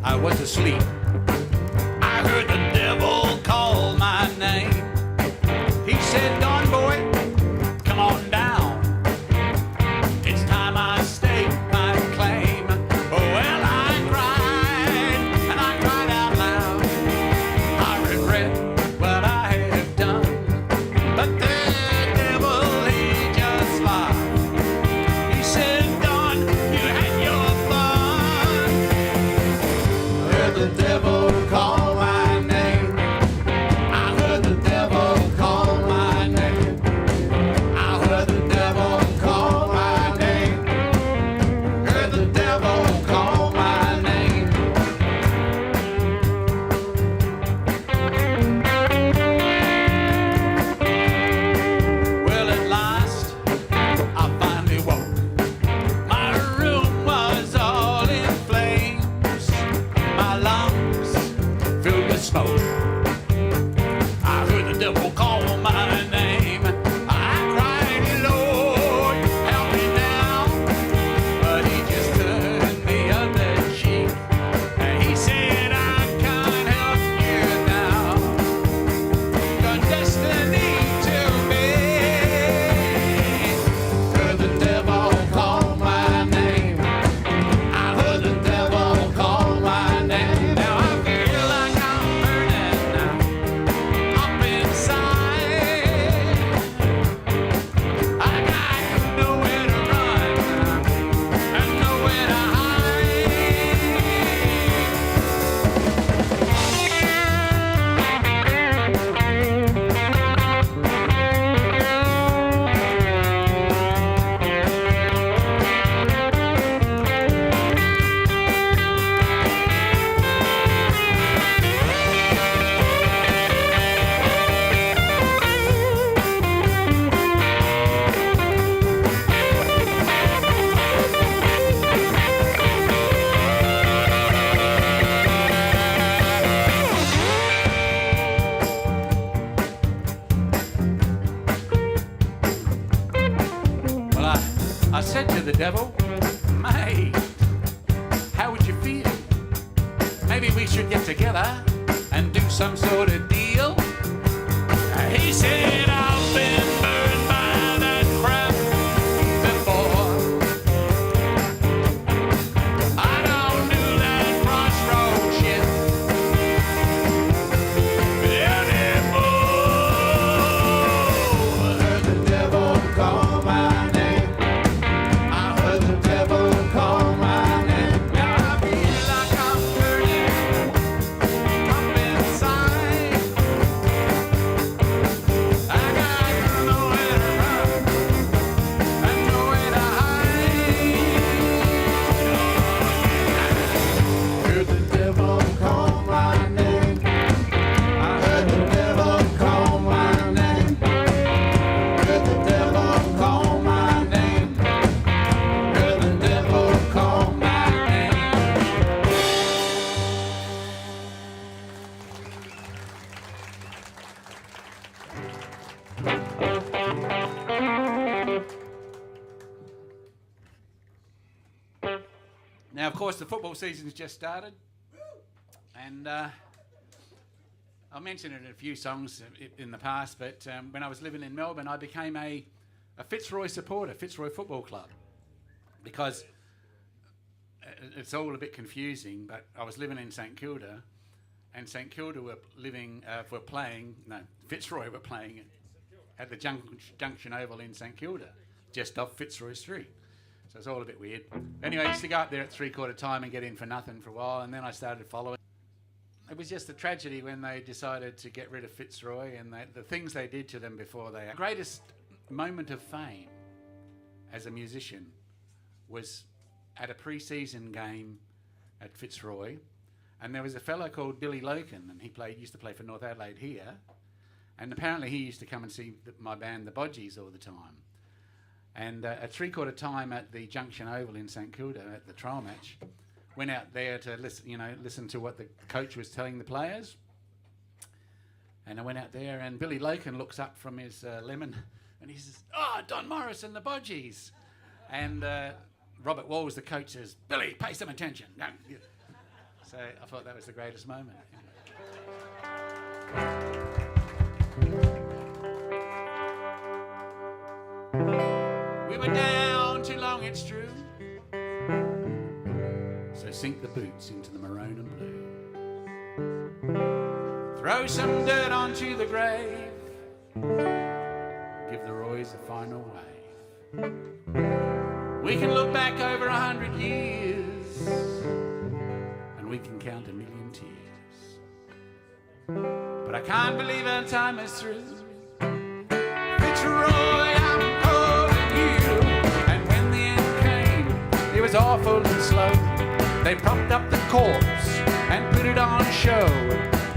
I was asleep. I heard the devil call my name. He said, Don boy, come on down. It's time I state my claim. Well, I cried, and I cried out loud. I regret what I have done. But the devil, he just laughed. He said, Don, you had your fun. I heard the devil call my name. I heard the devil call my name. I heard the devil call my name. Heard the devil call my name. Well, at last, I finally woke. My room was all in flames. My lungs filled with smoke. I heard the devil call my name. I cried, Lord, help me now. But he just turned the other cheek. And he said, I can't help you now. Your destiny to me. Heard the devil call my name. I heard the devil call my name. Now I feel like I'm burning now, up inside. I got nowhere to run and nowhere to Well, I said to the devil, mate, how would you feel? Maybe we should get together and do some sort of deal. He said, I've been burned by that crap before. I don't do that crossroad shit anymore. I heard the devil call my name. I heard the devil call my name. Now I feel like I'm burning up inside. I got nowhere to run and nowhere to hide. Heard the devil call my name. I heard the devil call my name. Heard the devil call my name. Heard the devil call my name. Now, of course, the football season's just started, and I mentioned it in a few songs in the past, but when I was living in Melbourne, I became a Fitzroy supporter, Fitzroy Football Club, because it's all a bit confusing, but I was living in St Kilda, and St Kilda Fitzroy were playing at the Junction Oval in St Kilda, just off Fitzroy Street. So it's all a bit weird. Anyway, I used to go up there at 3/4 time and get in for nothing for a while, and then I started following. It was just a tragedy when they decided to get rid of Fitzroy and the things they did to them before they... The greatest moment of fame as a musician was at a pre-season game at Fitzroy, and there was a fellow called Billy Loken, and he used to play for North Adelaide here, and apparently he used to come and see my band, the Bodgies, all the time. And at 3/4 time at the Junction Oval in St Kilda at the trial match, went out there to listen to what the coach was telling the players. And I went out there, and Billy Loken looks up from his lemon, and he says, "Oh, Don Morrison, the Bodgies." And Robert Walls, the coach, says, "Billy, pay some attention." No. So I thought that was the greatest moment. We were down too long, it's true. So sink the boots into the maroon and blue. Throw some dirt onto the grave. Give the Roys a final wave. We can look back over 100 years and we can count 1,000,000 tears. But I can't believe our time is through. Fitzroy, I'm calling you. And when the end came, it was awful and slow. They propped up the corpse and put it on show.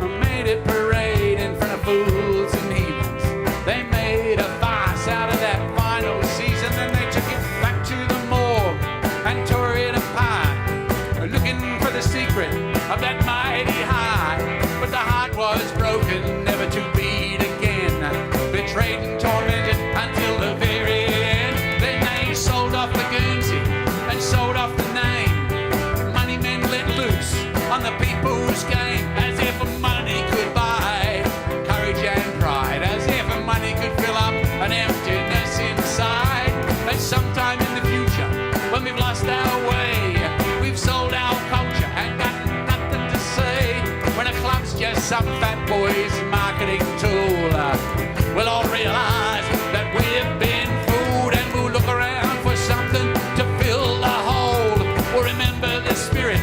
And made it parade in front of fools and heathens. They made a farce out of that final season. Then they took it back to the morgue and tore it apart, looking for the secret of that mighty heart. But the heart was broken, never to beat again. Betrayed and tormented until the very end. Then they sold off the Guernsey and sold off the name. Money men let loose on the people's game, as if money could buy courage and pride, as if money could fill up an emptiness inside. And sometime in the future, when we've lost our way, we've sold our culture and got nothing to say. When a club's just some fat boy's marketing tool, we'll all realise that we've been fooled, and we'll look around for something to fill the hole. We'll remember the spirit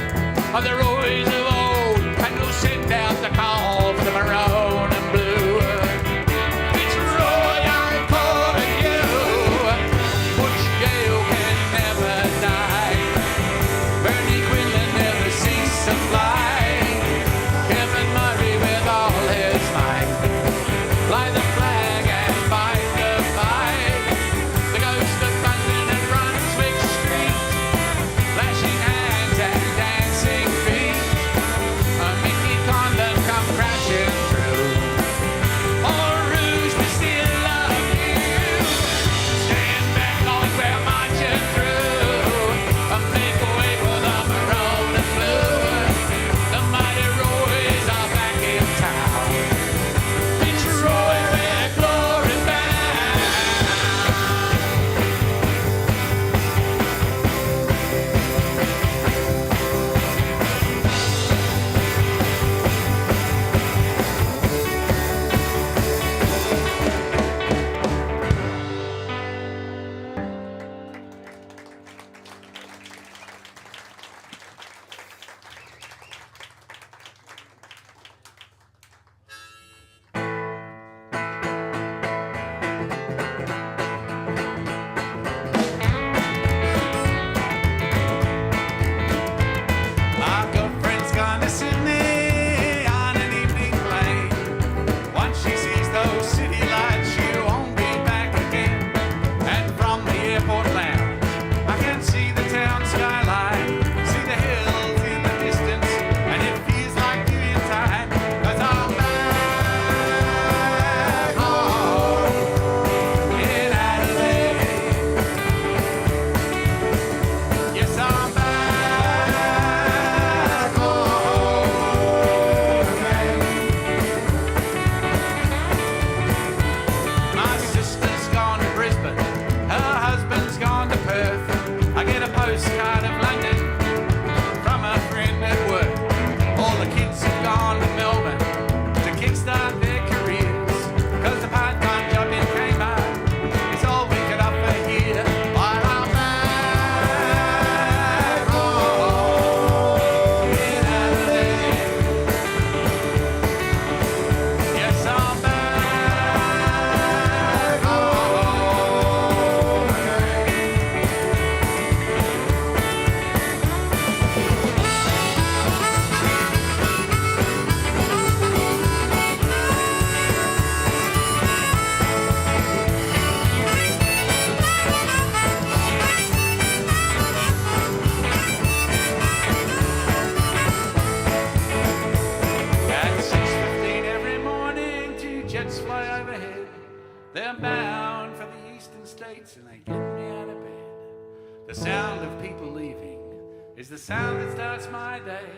of the Roys of old, and we'll send out the call for the maroon and blue. Fitzroy, I'm calling you. Butch Gale can never die. Bernie Quinlan never ceased to fly. Kevin Murray with all his might, fly the flag and fight the fight. The ghost of London and Brunswick Street, flashing hands and dancing feet. Mickey Condon come crashing through. Oh, Rouge, we still love you. Stand back, boys, we're marching through. Make way for the maroon and blue. The mighty Roys are back in town. Fitzroy, we're glory bound. Our girlfriend's gone to Sydney on an evening plane. Once she sees those city lights, she won't be back again. And from the airport lounge, I can see the town skyline, see the hills in the distance, and it feels like viewing time. 'Cause I'm back home in Adelaide. Yes, I'm back home again. My sister's gone to Brisbane, her husband's gone to Perth. I get a postcard of London from a friend at work. All the kids have gone to Melbourne to kickstart their careers, 'cause the part-time job in Kmart is all we could offer here. While I'm back home in Adelaide. Yes, I'm back home At 6:15 every morning, 2 jets fly overhead. They're bound for the eastern states and they get me out of bed. The sound of people leaving is the sound that starts my day.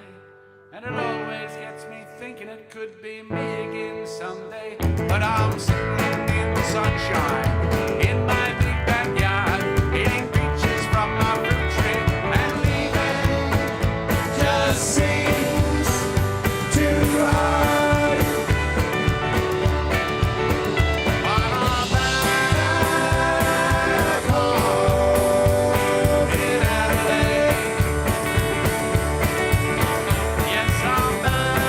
And it always gets me thinking it could be me again someday. But I'm sitting in the sunshine in my big backyard, eating peaches from my fruit tree, and leaving just seems too hard. But I'm back home in Adelaide. Yes, I'm back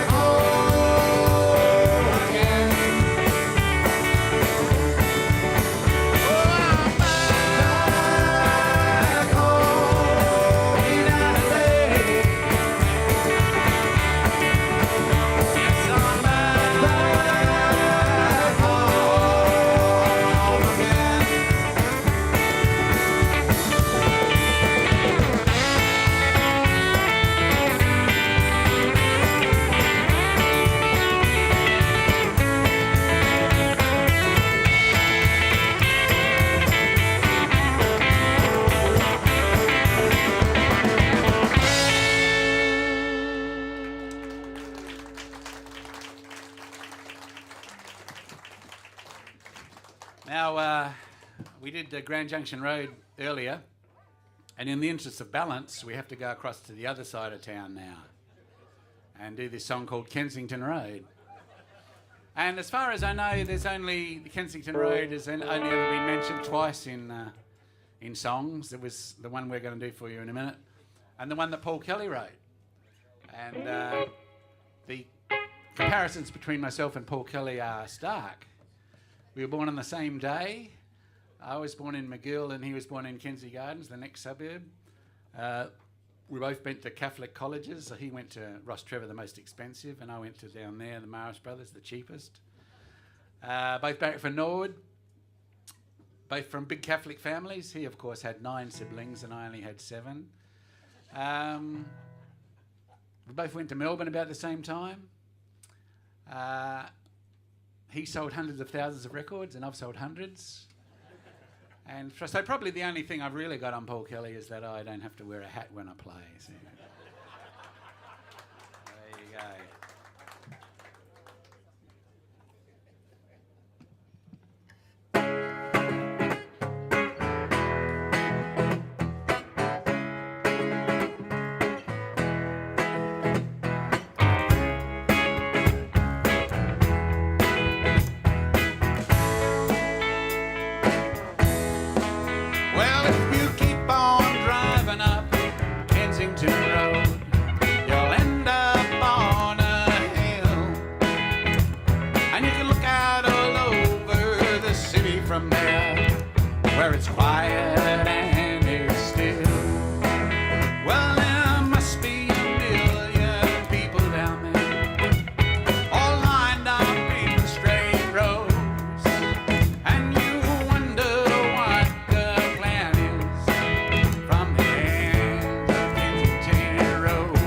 home again. Oh, I'm back home in Adelaide. Yes, I'm back home again. Now, we did Grand Junction Road earlier, and in the interest of balance, we have to go across to the other side of town now and do this song called Kensington Road. And as far as I know, there's only Kensington Road has only ever been mentioned twice in songs. It was the one we're going to do for you in a minute, and the one that Paul Kelly wrote. And the comparisons between myself and Paul Kelly are stark. We were born on the same day. I was born in McGill and he was born in Kensington Gardens, the next suburb. We both went to Catholic colleges. So he went to Ross Trevor, the most expensive, and I went to down there, the Morris Brothers, the cheapest. Both barracked for Norwood. Both from big Catholic families. He, of course, had 9 siblings and I only had 7. We both went to Melbourne about the same time. He sold hundreds of thousands of records and I've sold hundreds. And so probably the only thing I've really got on Paul Kelly is that I don't have to wear a hat when I play. So. There you go. Well, if you keep on driving up Kensington Road, you'll end up on a hill. And you can look out all over the city from there, where it's quiet and it's still. Well, there must be a million people down there, all lined up in straight rows. And you wonder what the plan is from the end of Kensington Road.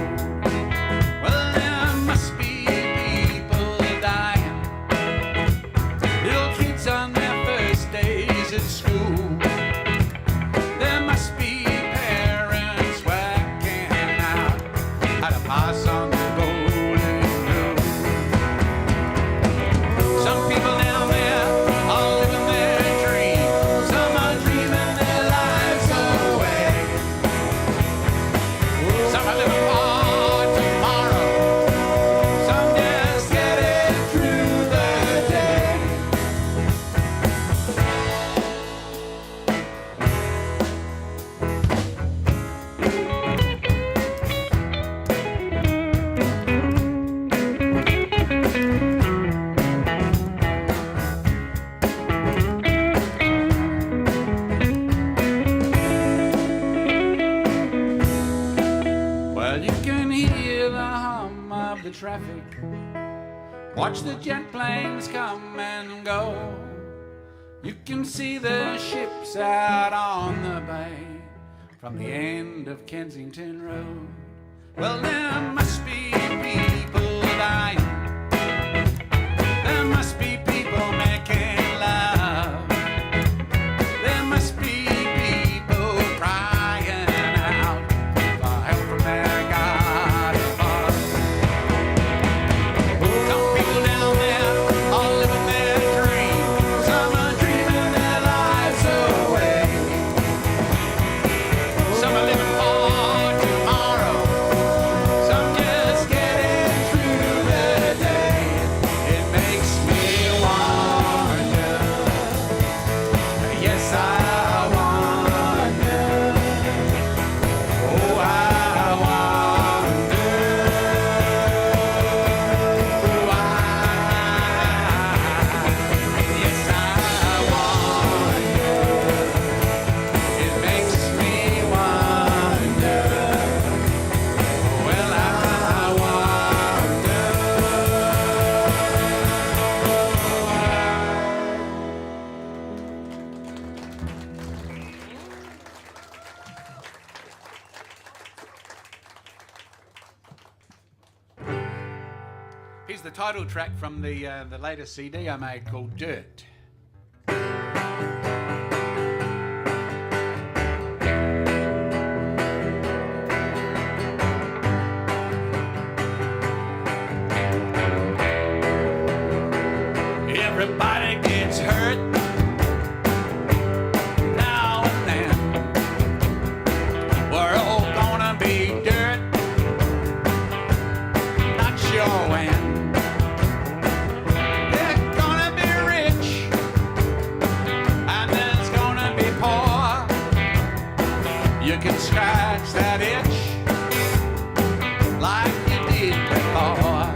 Well, there must be people dying, little kids on their first days at school. There must be parents working out how to pass on the golden rule. Some people down there are living their dreams. Some are dreaming their lives away. Some are living for tomorrow. Some just getting through the day. Well, you can hear the hum of the traffic, watch the jet planes come and go. You can see the ships out on the bay from the end of Kensington Road. Well, there must be people dying. There must be people making love. There must be people crying out for help from their God. Here's the title track from the latest CD I made called Dirt. Everybody gets hurt now and then. We're all gonna be dirt, not sure when. They're gonna be rich, and there's gonna be poor. You can scratch that itch like you did before.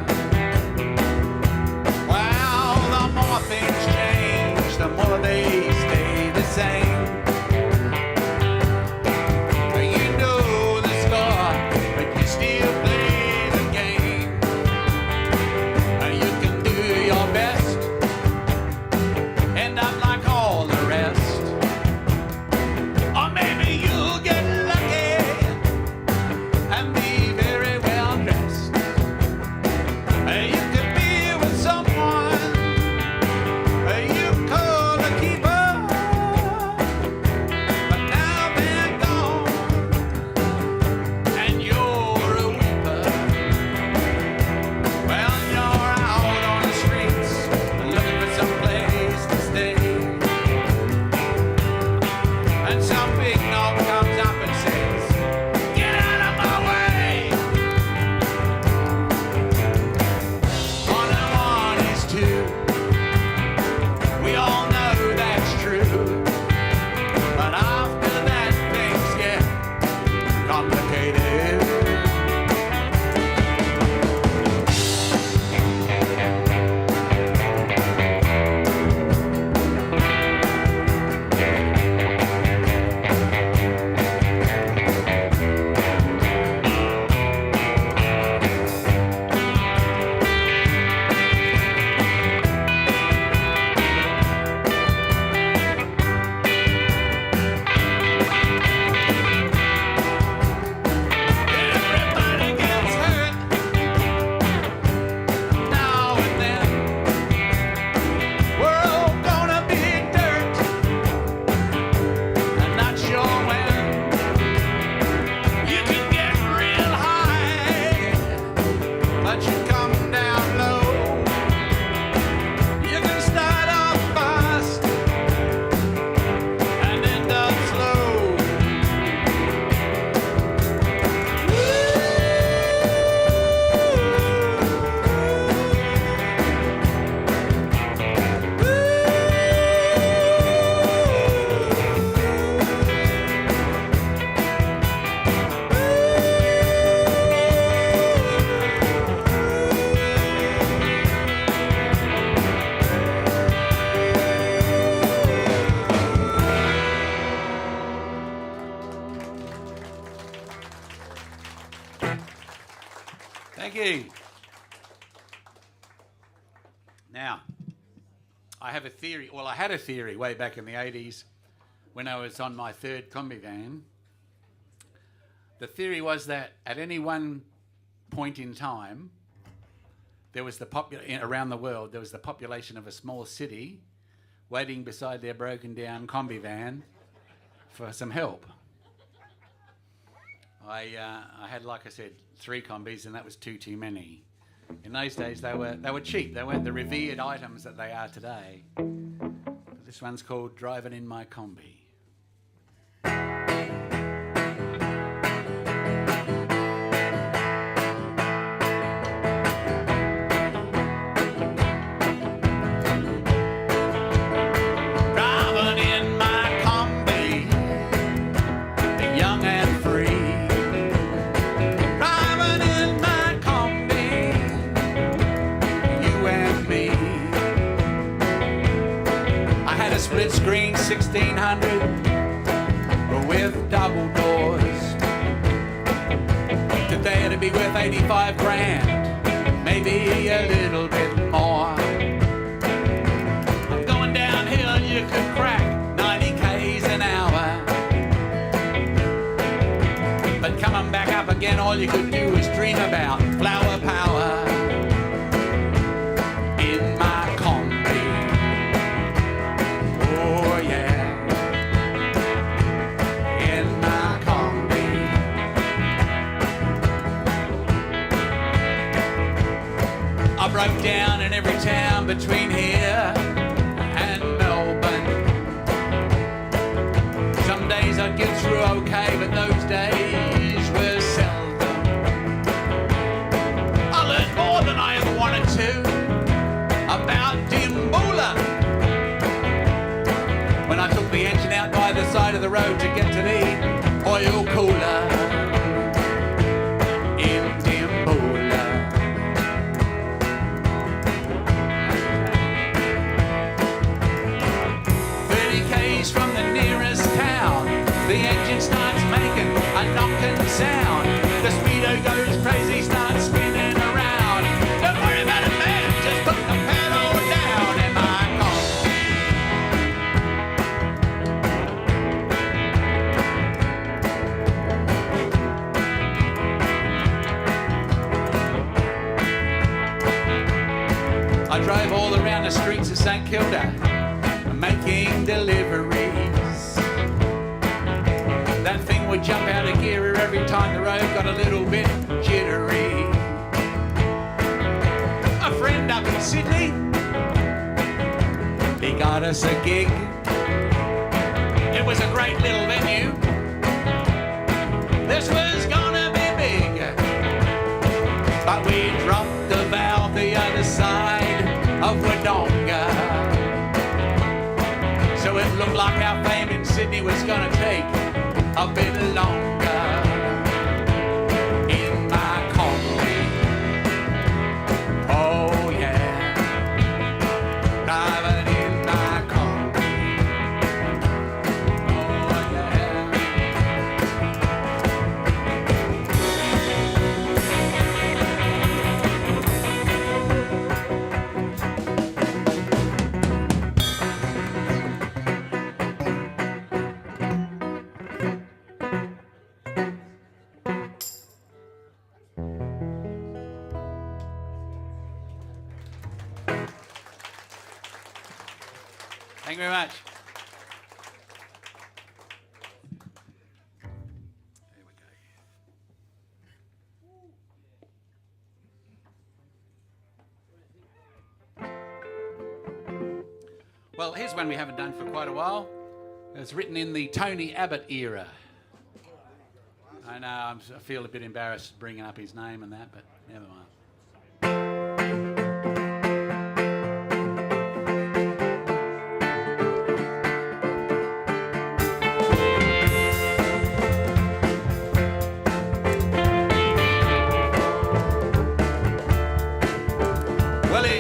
Things change, the more they stay the same. You know the score, but you still play the game. You can do your best, end up like all the rest. Or maybe you'll get lucky and be very well dressed. You could be with someone you call a keeper, but now they're gone, and you're a weeper. Well, you're out on the streets, looking for some place to stay, and some big knob comes up and says, "Get out of my way." 1 and 1 is 2. We all know that's true, but after that things get complicated. Everybody gets hurt now and then. We're all gonna be dirt, and not sure when. You can get real high, but you come down low. You can start off fast and end up slow. Thank you. Now, I have a theory. Well, I had a theory way back in the 80s when I was on my third combi van. The theory was that at any one point in time, there was around the world, there was the population of a small city waiting beside their broken down combi van for some help. I had, like I said, 3 combis, and that was too many. In those days, they were cheap. They weren't the revered items that they are today. But this one's called Driving in My Combi. Driving in my combi, young and free. Driving in my combi, you and me. I had a split screen 1600 with double doors. Today it'd be worth 85 grand, maybe a little bit more. I'm going downhill, you could crack 90 k's an hour. But coming back up again, all you could do was dream about flower power. I broke down in every town between here and Melbourne. Some days I'd get through okay, but those days were seldom. I learned more than I ever wanted to about Dimboola. When I took the engine out by the side of the road to get to the oil cooler in Dimboola. 30 k's from the nearest town, the engine starts making a knocking sound. The speedo goes crazy, starts spinning around. Don't worry about it, man, just put the pedal down in my car. I drove all around the streets of St Kilda, making deliveries. That thing would jump out of gear every time the road got a little bit jittery. A friend up in Sydney, he got us a gig. It was a great little venue. This was gonna be big. But we dropped the valve the other side of Wodonga. So it looked like our fame in Sydney was gonna take a bit longer. In my Combi, oh yeah, driving in my Combi, oh yeah. Thank you very much. There we go. Well, here's one we haven't done for quite a while. It's written in the Tony Abbott era. I know, I feel a bit embarrassed bringing up his name and that, but never mind.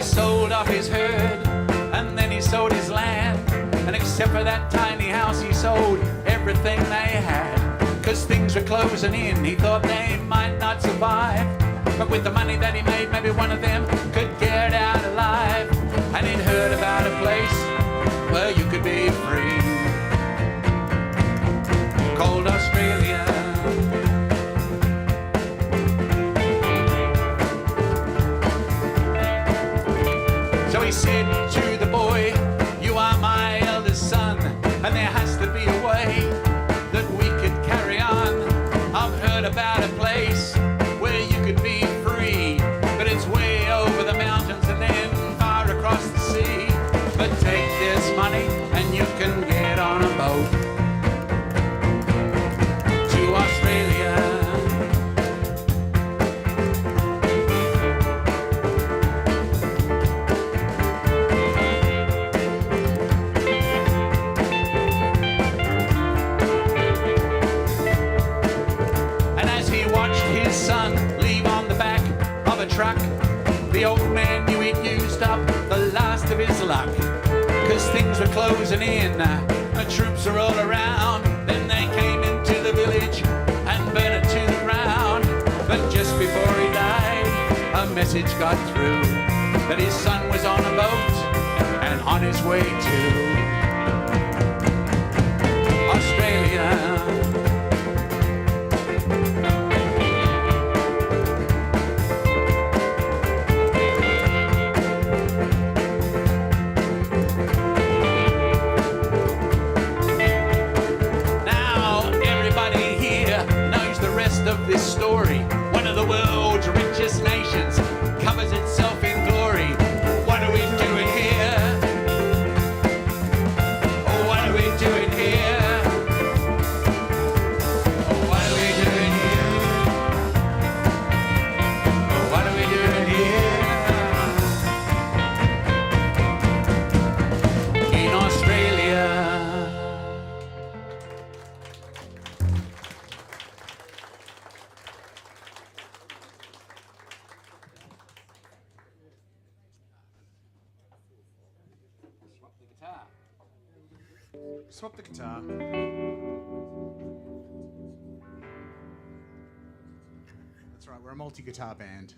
Sold off his herd, and then he sold his land, and except for that tiny house he sold everything they had. Cause things were closing in, he thought they might not survive, but with the money that he made, maybe one of them could get out alive. And he'd heard about a place where you could be free, called Australia. So he said to the boy, you are my eldest son, and there has to be a way that we could carry on. I've heard about a place where you could be free, but it's way over the mountains and then far across the sea. But take this money and you can get on a boat to Australia. Son leave on the back of a truck, the old man knew he'd used up the last of his luck. Cause things were closing in, the troops were all around. Then they came into the village and burned it to the ground. But just before he died, a message got through that his son was on a boat and on his way to Australia. Of this story, one of the world's richest nations covers itself in glory. Swap the guitar. That's right, we're a multi-guitar band.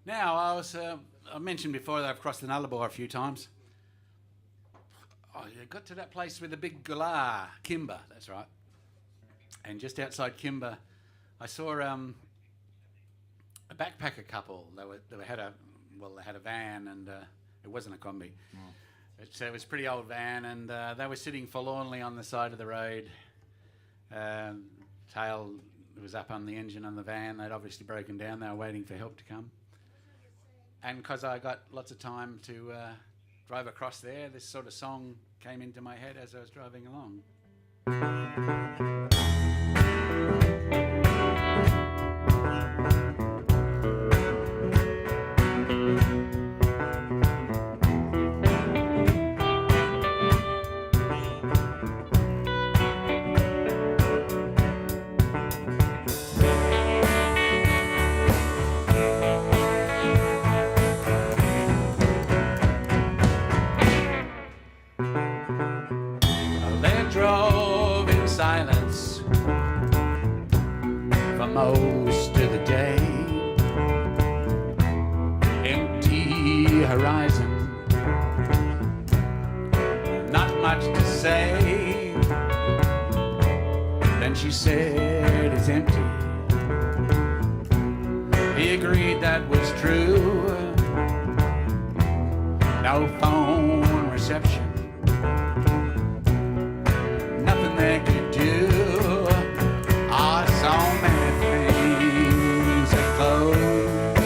Now, I mentioned before that I've crossed the Nullarbor a few times. I got to that place with the big galah, Kimber, that's right. And just outside Kimber, I saw a backpacker couple. They had a van, and it wasn't a combi. Oh. It was a pretty old van, and they were sitting forlornly on the side of the road. Tail was up on the engine on the van. They'd obviously broken down. They were waiting for help to come. And because I got lots of time to drive across there, this sort of song came into my head as I was driving along. Most of the day, empty horizon, not much to say. Then she said it's empty. He agreed that was true. No phone reception, nothing they could do. I saw many things that closed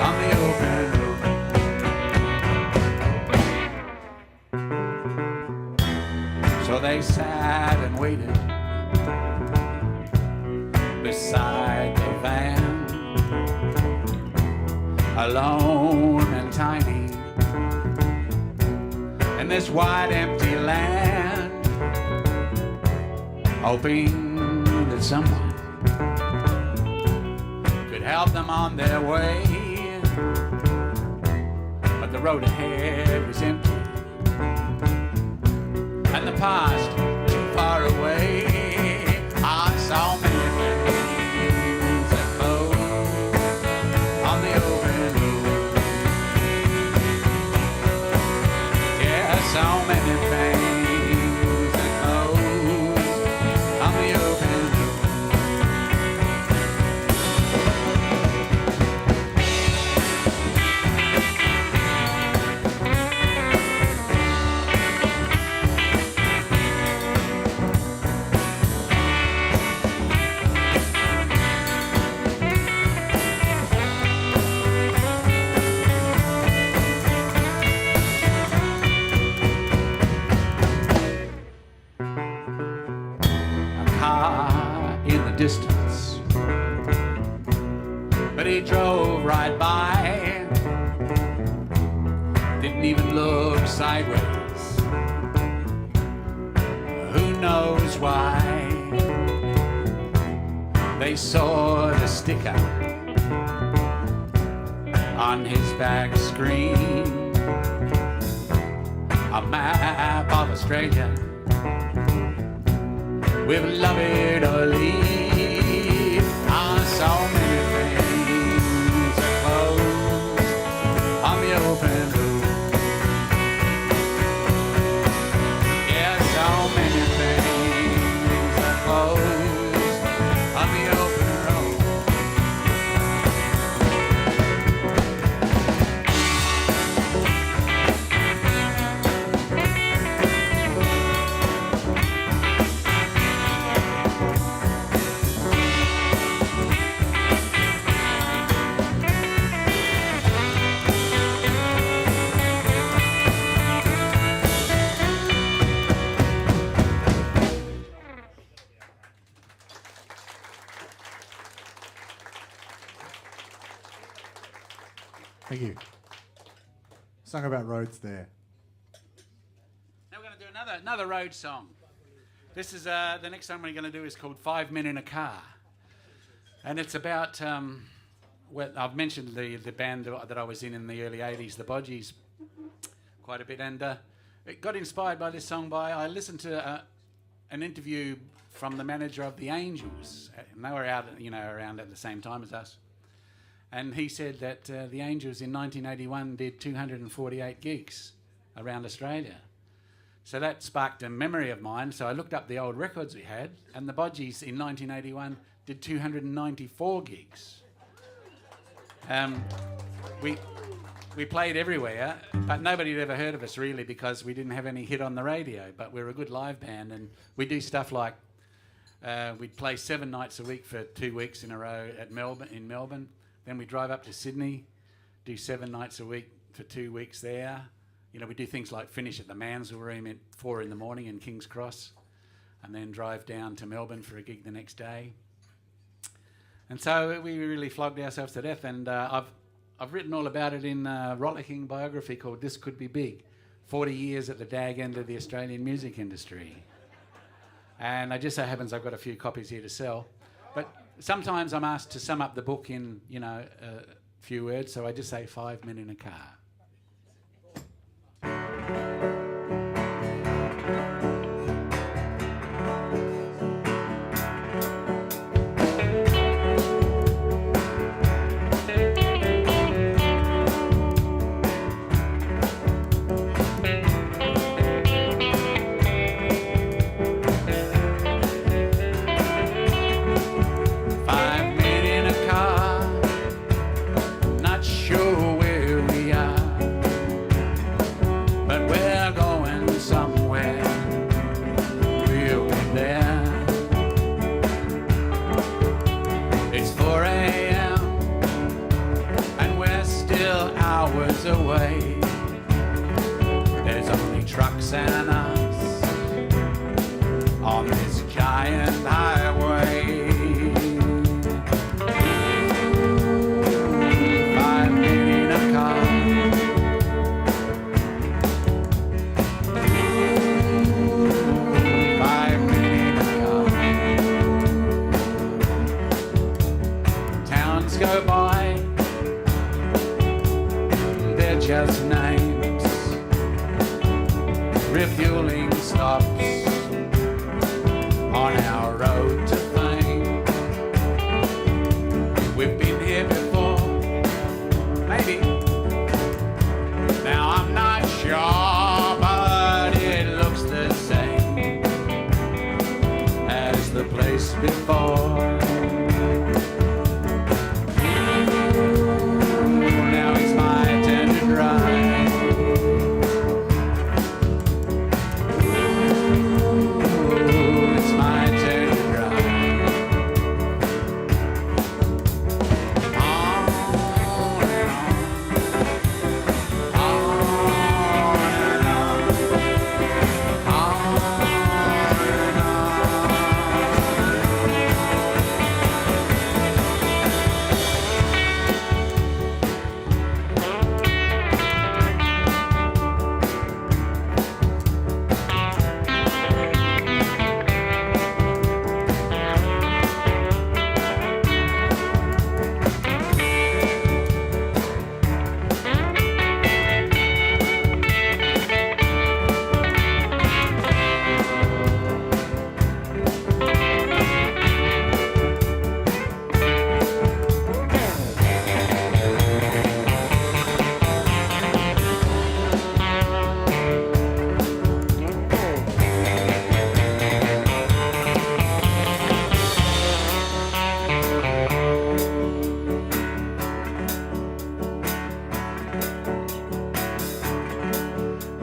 on the open road. So they sat and waited beside the van, alone and tiny in this wide empty land, hoping that someone could help them on their way. But the road ahead was empty, and the past too far away. I saw many things that closed on the open road. Yeah, so many things that closed on the open road. In the distance, but he drove right by, didn't even look sideways. Who knows why? They saw the sticker on his back screen, a map of Australia with love it or leave. I saw many things that closed on the open road. Yeah, so many things that closed on the open road. Thank you. Song about roads there. Now we're going to do another road song. This is the next song we're going to do is called 5 Men in a Car. And it's about, well, I've mentioned the band that I was in the early 80s, the Bodgies, quite a bit. And it got inspired by this song I listened to an interview from the manager of the Angels. And they were out, around at the same time as us. And he said that the Angels in 1981 did 248 gigs around Australia. So that sparked a memory of mine. So I looked up the old records we had, and the Bodgies in 1981 did 294 gigs. We played everywhere, but nobody had ever heard of us really because we didn't have any hit on the radio. But we're a good live band, and we do stuff like we'd play 7 nights a week for 2 weeks in a row in Melbourne. Then we drive up to Sydney, do 7 nights a week for 2 weeks there. We do things like finish at the Mansell Room at 4 in the morning in King's Cross, and then drive down to Melbourne for a gig the next day. And so we really flogged ourselves to death. And I've written all about it in a rollicking biography called This Could Be Big, 40 years at the dag end of the Australian music industry. And it just so happens I've got a few copies here to sell. But sometimes I'm asked to sum up the book in, a few words, so I just say 5 men in a car. Away. There's only trucks and us on this giant highway. 5 men in a car. 5 men in a car. Towns go by, just names, refueling stops on our road to fame. We've been here before, maybe. Now I'm not sure, but it looks the same as the place before.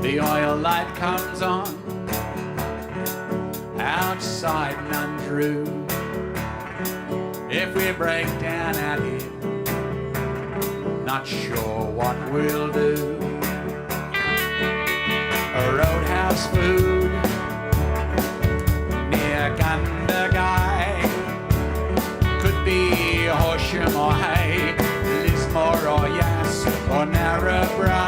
The oil light comes on outside and untrue. If we break down out here, not sure what we'll do. A roadhouse food near Gundagai could be Horsham or Hay, Lismore or Yass or Narrabri.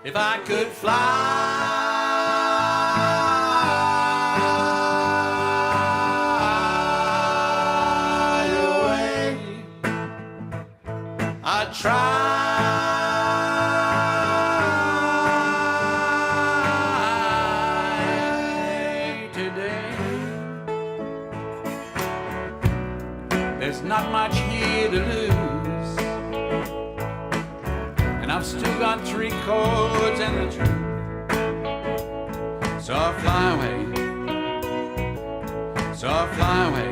If I could fly away, I'd try today. There's not much here to lose, and I've still got 3 chords and the truth. So I'll fly away, so I'll fly away.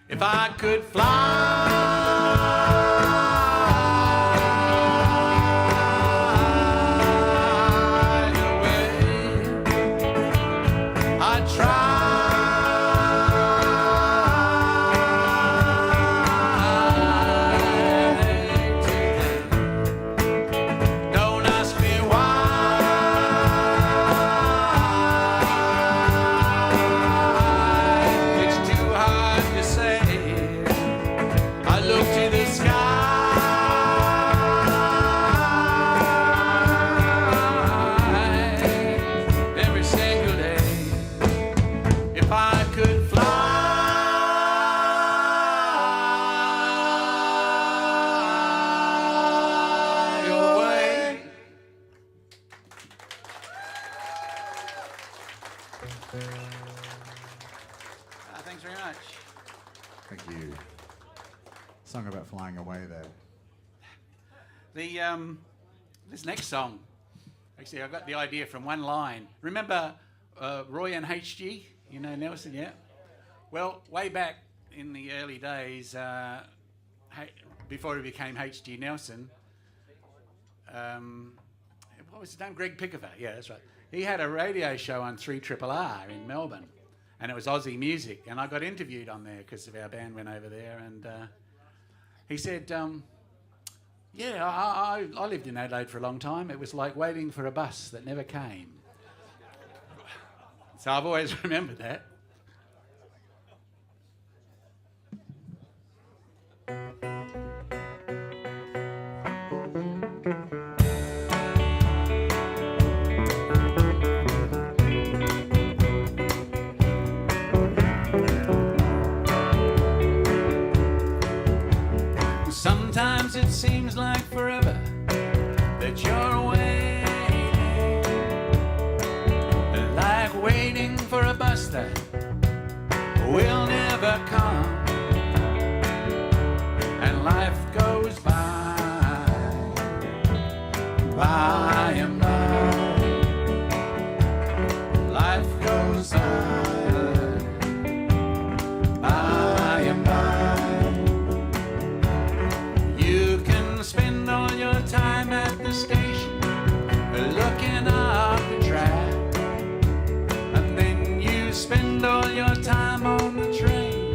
If I could fly away, I'd try today. Don't ask me why. It's too hard to say. I look to the sky every single day. If I could fly away. Thanks very much. Thank you. Song about flying away there. This next song, actually, I got the idea from one line. Remember Roy and HG? You know Nelson, yeah? Well, way back in the early days, before he became HG Nelson, what was his name? Greg Pickever, yeah, that's right. He had a radio show on 3RRR in Melbourne, and it was Aussie music, and I got interviewed on there because our band went over there, and he said, yeah, I lived in Adelaide for a long time. It was like waiting for a bus that never came. So I've always remembered that. Sometimes it seems like forever that you're waiting, like waiting for a bus that will never come, and life goes by and by. Life goes by and by. Spend all your time at the station looking up the track, and then you spend all your time on the train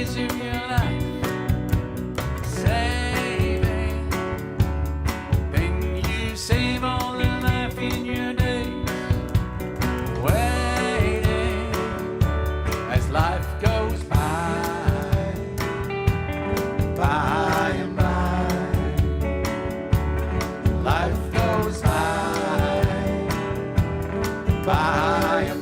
days of your life saving, then you save all the life in your days, waiting as life goes by and by. Life goes by and by, by and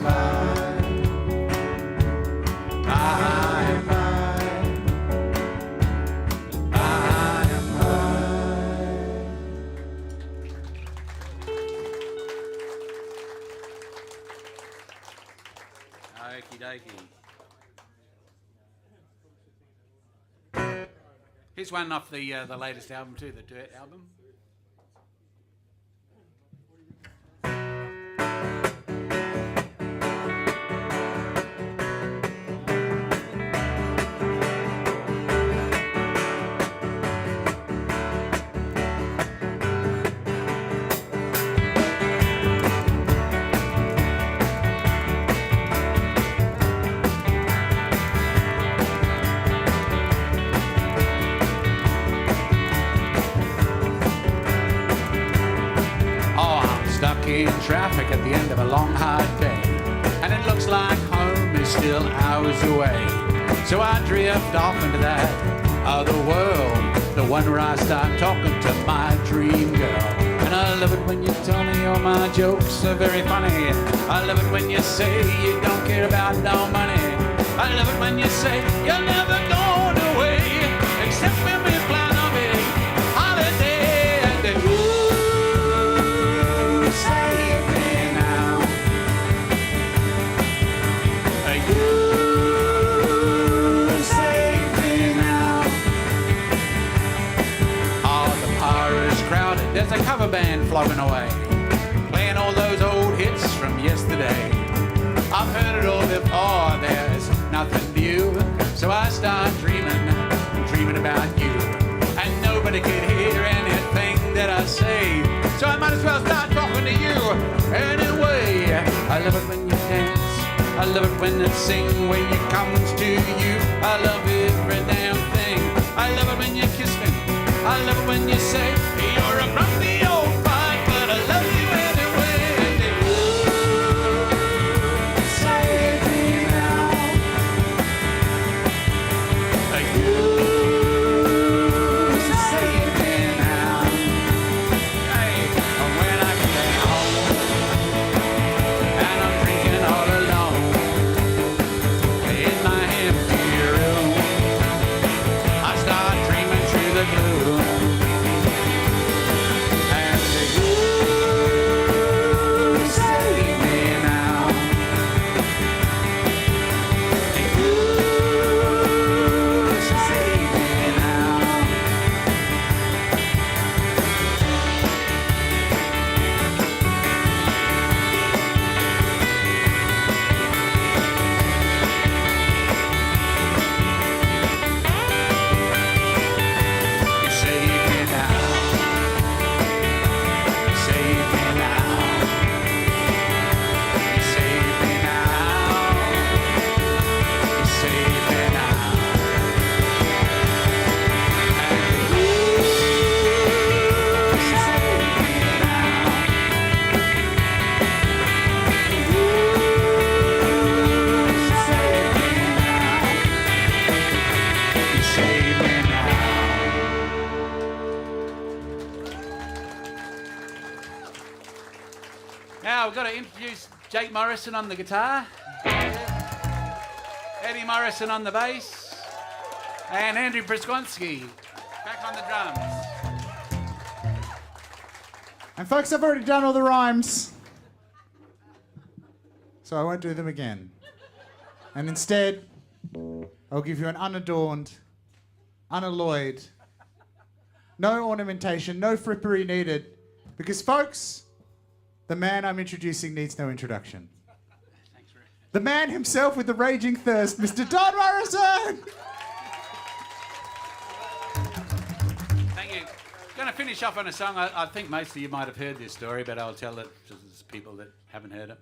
Okie dokie. Here's one off the latest album too, the Dirt album. In traffic at the end of a long hard day, and it looks like home is still hours away. So I drift off into that other world, the one where I start talking to my dream girl. And I love it when you tell me all my jokes are very funny. I love it when you say you don't care about no money. I love it when you say you're never going away, except when we plan a big holiday. And then save me now. You save me now. Oh, the bar is crowded. There's a cover band flogging away, playing all those old hits from yesterday. I've heard it all before, there's nothing new. So I start dreaming about you. And nobody could hear anything that I say, so I might as well start talking to you anyway. I love it when you dance, I love it when it sings, when it comes to you. I love every damn thing. I love it when you kiss me, I love it when you say you're a grumpy old fart, but I love you anyway. And save me now. You save me now. Hey, when I get home and I'm drinking all alone in my empty room, I start dreaming through the gloom. And you save me now. You save me now. You save me now. You save me now. You save me now. You save me now. And you save me now. You save me now. You save me now. Now we've got to introduce Jake Morrison on the guitar, Eddie Morrison on the bass, and Andrew Pryskonski back on the drums. And folks, I've already done all the rhymes, so I won't do them again. And instead, I'll give you an unadorned, unalloyed, no ornamentation, no frippery needed, because folks, the man I'm introducing needs no introduction. Thanks, Rick. The man himself with the raging thirst, Mr. Don Morrison! Thank you. Going to finish off on a song. I think most of you might have hered this story, but I'll tell it to people that haven't heard it.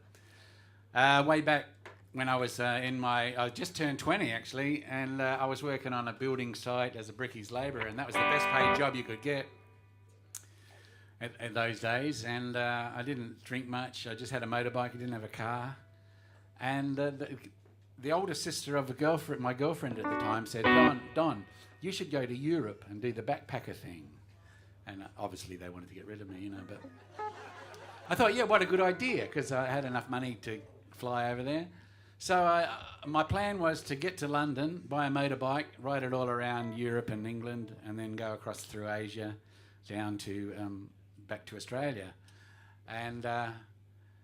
Way back when I was I just turned 20 actually, and I was working on a building site as a brickies labourer, and that was the best paid job you could get at those days. And I didn't drink much. I just had a motorbike. I didn't have a car. And the older sister of my girlfriend at the time said, Don, you should go to Europe and do the backpacker thing. And obviously they wanted to get rid of me, but I thought, yeah, what a good idea, because I had enough money to fly over there. So my plan was to get to London, buy a motorbike, ride it all around Europe and England, and then go across through Asia down to back to Australia. And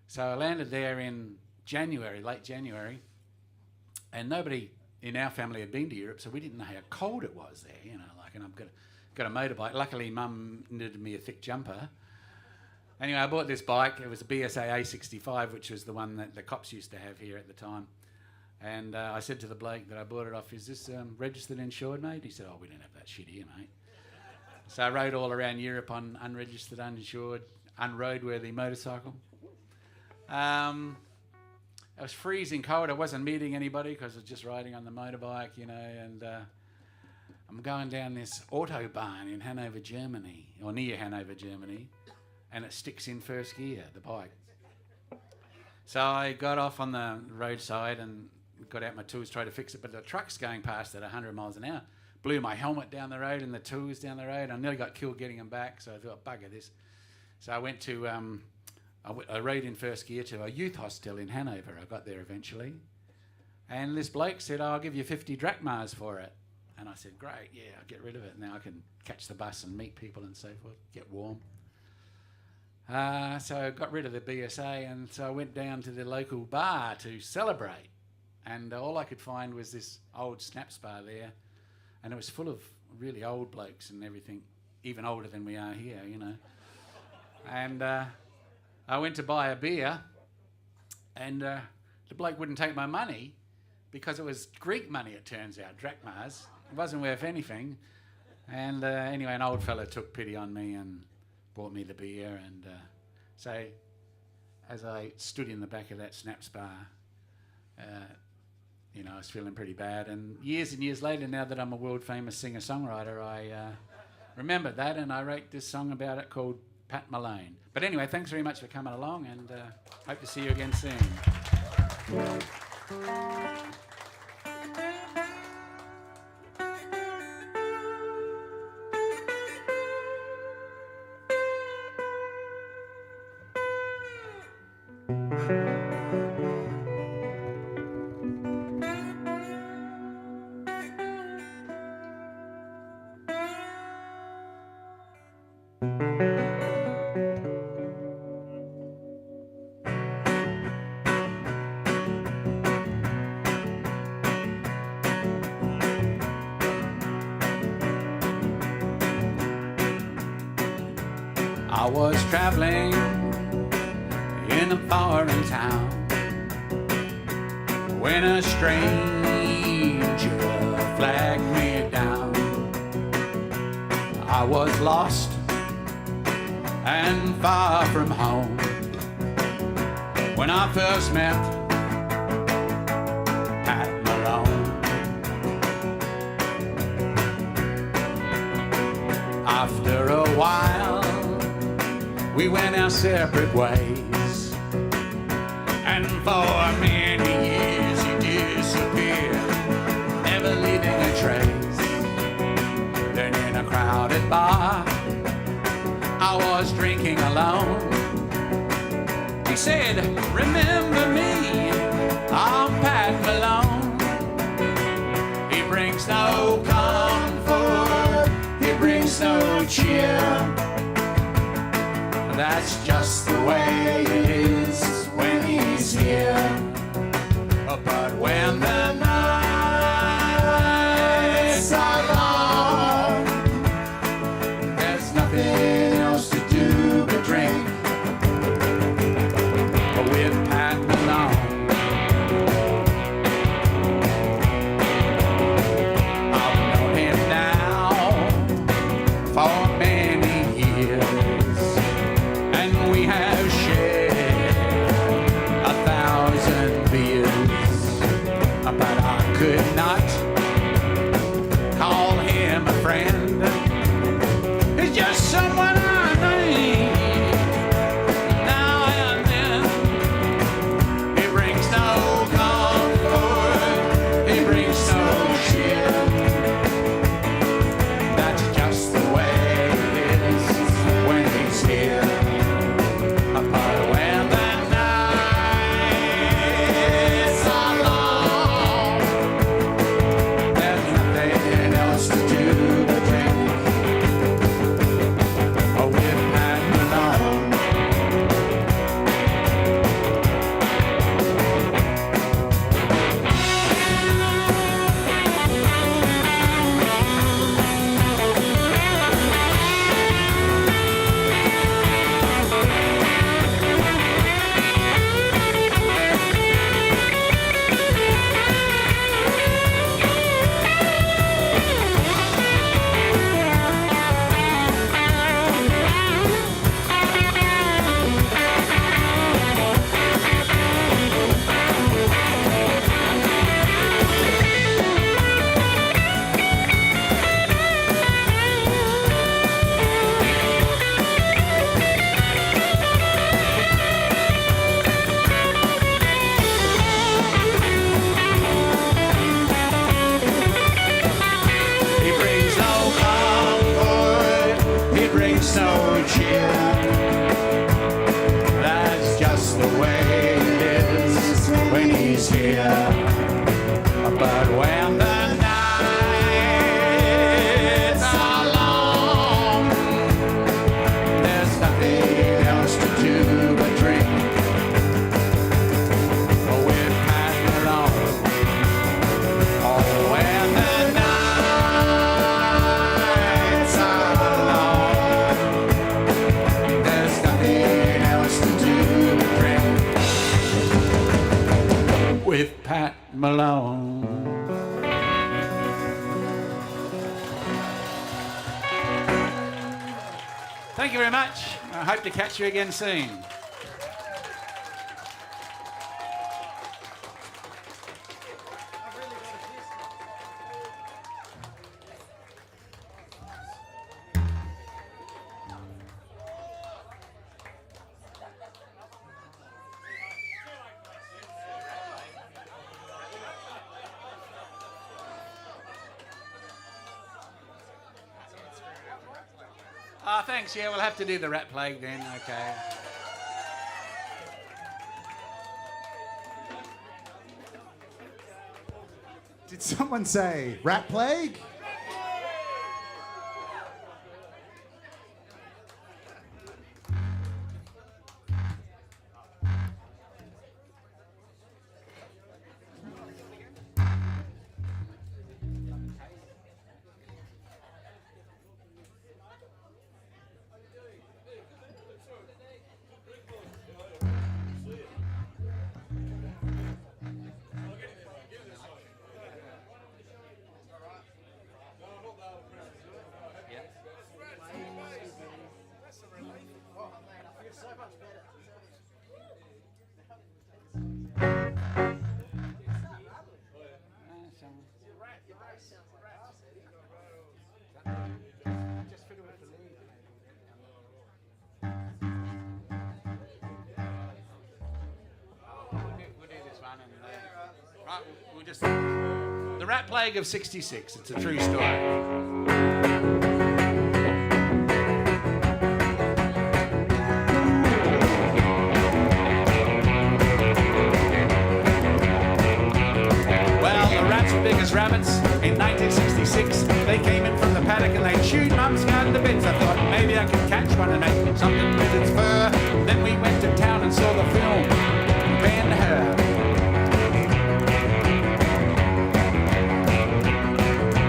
so I landed there in late January, and nobody in our family had been to Europe, so we didn't know how cold it was there, and I've got a motorbike. Luckily, Mum knitted me a thick jumper. Anyway, I bought this bike. It was a BSA A65, which was the one that the cops used to have here at the time. And I said to the bloke that I bought it off, is this registered insured, mate? He said, oh, we don't have that shit here, mate. So I rode all around Europe on unregistered, uninsured, unroadworthy motorcycle. It was freezing cold. I wasn't meeting anybody because I was just riding on the motorbike, and I'm going down this autobahn in Hanover, Germany, or near Hanover, Germany, and it sticks in first gear, the bike. So I got off on the roadside and got out my tools, tried to fix it, but the truck's going past at 100 miles an hour. Blew my helmet down the road and the tools down the road. I nearly got killed getting them back, so I thought, bugger this. So I went to, I rode in first gear to a youth hostel in Hanover. I got there eventually. And this bloke said, I'll give you 50 drachmas for it. And I said, great, yeah, I'll get rid of it. Now I can catch the bus and meet people and so forth, get warm. So I got rid of the BSA, and so I went down to the local bar to celebrate. And all I could find was this old Snaps bar there, and it was full of really old blokes and everything, even older than we are here, And I went to buy a beer, and the bloke wouldn't take my money because it was Greek money, it turns out, drachmas. It wasn't worth anything. And anyway, an old fella took pity on me and bought me the beer. And so as I stood in the back of that Snaps bar, I was feeling pretty bad. And years later, now that I'm a world-famous singer-songwriter, I remembered that, and I wrote this song about it called Pat Malone. But anyway, thanks very much for coming along, and hope to see you again soon. I was traveling in a foreign town when a stranger flagged me down. I was lost and far from home when I first met Pat Malone. After a while, we went our separate ways, and for many years he disappeared, never leaving a trace. Then in a crowded bar, I was drinking alone. He said, remember me, I'm Pat Malone. He brings no comfort, he brings no cheer. That's just the way it is when he's here. But when the nights are long, there's nothing else to do but drink with Pat Malone. I've known him now for many years. We have shared 1,000 cheer. That's just the way it is when he's here. But when the nights are long, there's nothing else to do but drink with Pat Malone. Oh, when the nights are long, there's nothing else to do but drink with Pat Malone. Thank you very much. I hope to catch you again soon. Oh, thanks. Yeah, we'll have to do the rat plague then. Okay. Did someone say rat plague? Right, we'll just... The rat plague of '66. It's a true story. Big as rabbits in 1966. They came in from the paddock and they chewed Mum's garden to bits. I thought maybe I could catch one and make something with its fur. Then we went to town and saw the film Ben-Hur.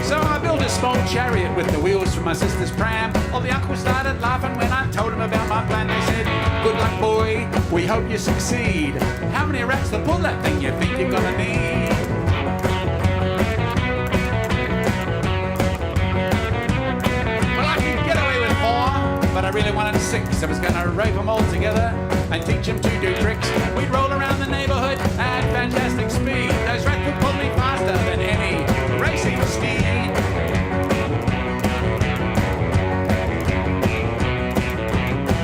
So I built a small chariot with the wheels from my sister's pram. All the uncles started laughing when I told them about my plan. They said, "Good luck, boy, we hope you succeed. How many rats to pull that thing you think you're gonna need?" But I really wanted 6. I was going to rope them all together and teach them to do tricks. We'd roll around the neighborhood at fantastic speed. Those rats would pull me faster than any racing steed.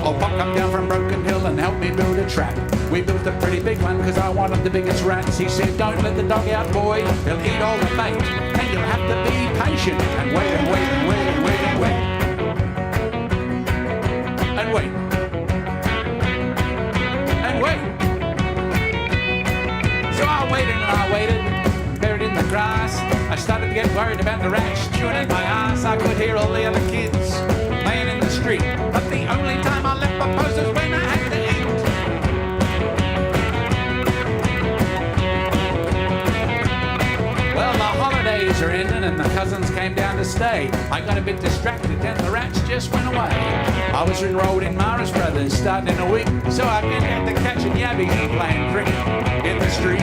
Oh, Pop come down from Broken Hill and helped me build a trap. We built a pretty big one because I wanted the biggest rats. He said, "Don't let the dog out, boy. He'll eat all the bait. And you'll have to be patient and wait and wait and wait and wait and wait. And wait. And wait. So I waited and I waited, buried in the grass. I started to get worried about the rats chewing at my ass. I could hear all the other kids playing in the street. But the only time I left my post was when I had to eat. Well, the holidays are ending and the cousins came down to stay. I got a bit distracted and the rats just went away. I was enrolled in Morris Brothers starting in a week, so I get out to catching yabbies and playing cricket in the street.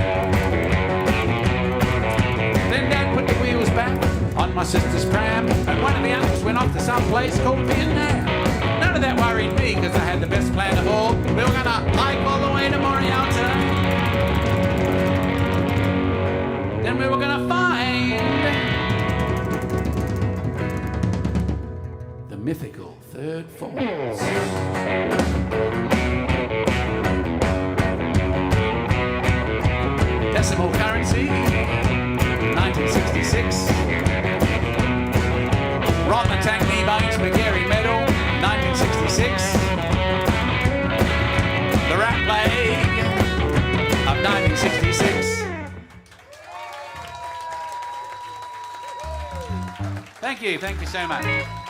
Then Dad put the wheels back on my sister's pram, and one of the uncles went off to some place called Vietnam. None of that worried me because I had the best plan of all. We were going to hike all the way to Morialta. Then we were going to find the mythical Third Falls. Decimal currency, 1966. Ron the Tank Knee Bones McGarry Medal, 1966. Thank you so much.